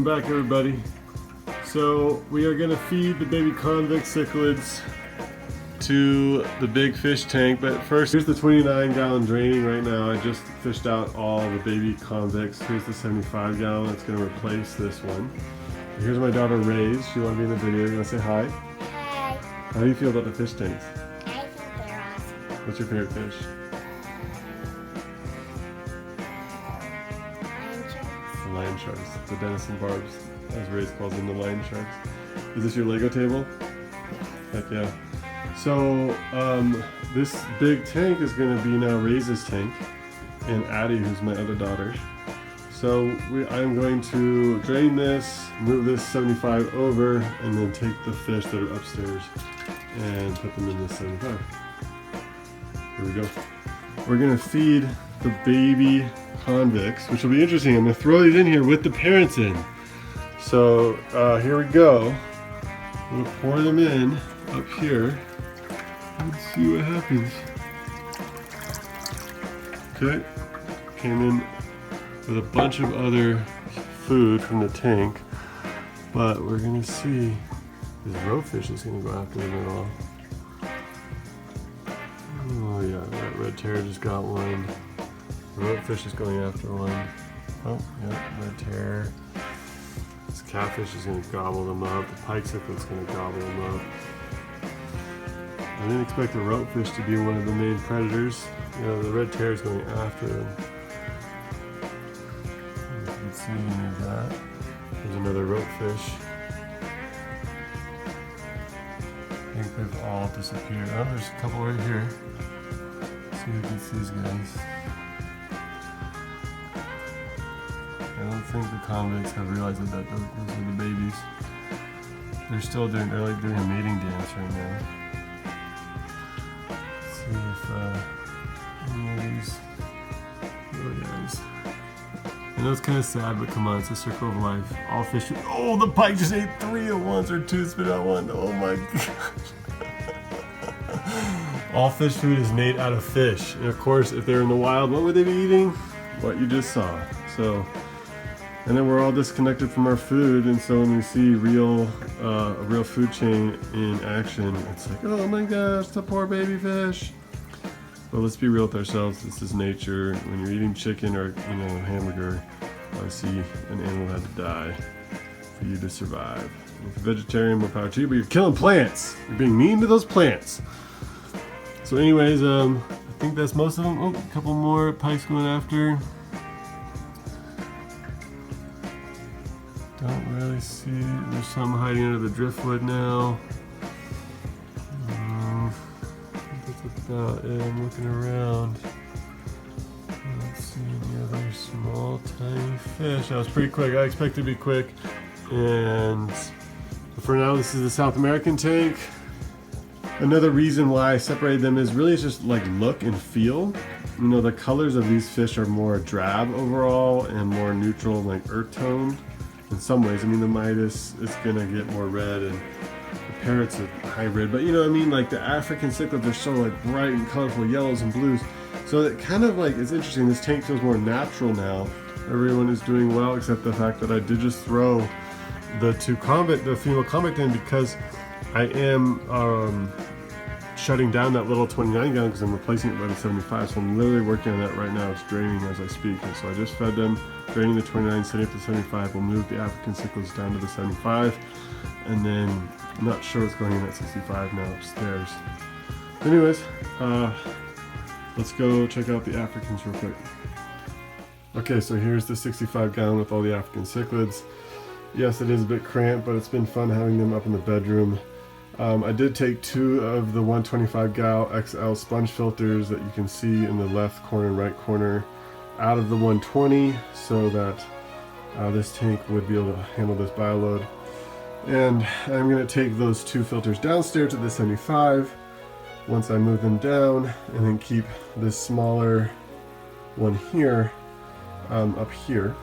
back, everybody. So we are going to feed the baby convict cichlids to the big fish tank, but first here's the 29-gallon draining right now. I just fished out all the baby convicts. Here's the 75-gallon that's going to replace this one. Here's my daughter Ray's. She wanted to be in the video. You want to say hi? Hi. How do you feel about the fish tanks? I think they're awesome. What's your favorite fish? Lion sharks. The lion sharks, the Denison barbs, as Ray calls them, the lion sharks. Is this your Lego table? Heck yeah. So this big tank is going to be now Ray's tank, and Addie, who's my other daughter. So I'm going to drain this, move this 75 over, and then take the fish that are upstairs and put them in this 75. Here we go. We're going to feed the baby convicts, which will be interesting. I'm going to throw these in here with the parents in. So here we go. I'm going to pour them in up here. Let's see what happens. Okay, came in with a bunch of other food from the tank, but we're going to see this roadfish is going to go after them at all. Oh yeah, that red terror just got one. The roadfish is going after one. Oh, yeah, red terror. This catfish is going to gobble them up. The pike cichlid's going to gobble them up. I didn't expect the roadfish to be one of the main predators. You know, the red terror is going after them. You can see there's that. There's another roadfish. I think they've all disappeared. Oh, there's a couple right here. Let's see who gets these guys. I don't think the convicts have realized that those are the babies. They're still doing, they're like doing a mating dance right now. Let's see if any of these little guys. I know it's kind of sad, but come on, it's a circle of life. All fish. Oh, the pike just ate 3 at once, or 2 spit out 1. Oh my gosh. All fish food is made out of fish. And of course, if they're in the wild, what would they be eating? What you just saw. So. And then we're all disconnected from our food, and so when we see a real food chain in action, it's like, oh my gosh, the poor baby fish. But let's be real with ourselves. This is nature. When you're eating chicken or hamburger, obviously an animal had to die for you to survive. If you're vegetarian, more power to you, but you're killing plants. You're being mean to those plants. So, anyways, I think that's most of them. Oh, a couple more pikes going after. Don't really see. There's some hiding under the driftwood now. I think that's about it. I'm looking around. I don't see any other small, tiny fish. That was pretty quick. I expect it to be quick. And for now, this is the South American tank. Another reason why I separated them is really just like look and feel. You know, the colors of these fish are more drab overall and more neutral, like earth tone. In some ways, I mean, the Midas is gonna get more red, and the parrot's a hybrid. But you know what I mean? Like the African cichlids are so like bright and colorful yellows and blues. So it kind of like, it's interesting. This tank feels more natural now. Everyone is doing well, except the fact that I did just throw the female convict in because I am shutting down that little 29-gallon because I'm replacing it by the 75. So I'm literally working on that right now. It's draining as I speak. And so I just fed them, draining the 29, setting up the 75. We'll move the African cichlids down to the 75. And then I'm not sure what's going in at 65 now upstairs. Anyways, let's go check out the Africans real quick. Okay, so here's the 65-gallon with all the African cichlids. Yes, it is a bit cramped, but it's been fun having them up in the bedroom. I did take 2 of the 125-gal XL sponge filters that you can see in the left corner and right corner out of the 120 so that this tank would be able to handle this bioload. And I'm going to take those 2 filters downstairs to the 75 once I move them down, and then keep this smaller one here up here.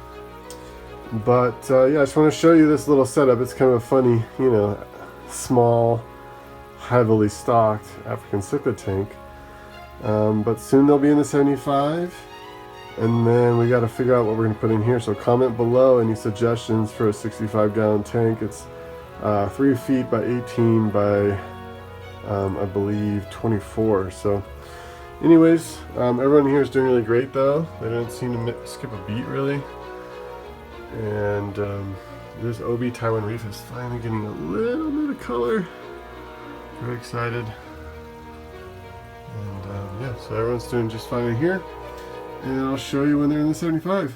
But yeah, I just want to show you this little setup. It's kind of a funny, you know, small, heavily stocked African cichlid tank. But soon they'll be in the 75. And then we got to figure out what we're going to put in here. So comment below any suggestions for a 65-gallon tank. It's 3 feet by 18 by I believe 24. So anyways, everyone here is doing really great though. They don't seem to skip a beat really. And this OB Taiwan Reef is finally getting a little bit of color. Very excited. And yeah, so everyone's doing just fine in here. And I'll show you when they're in the 75.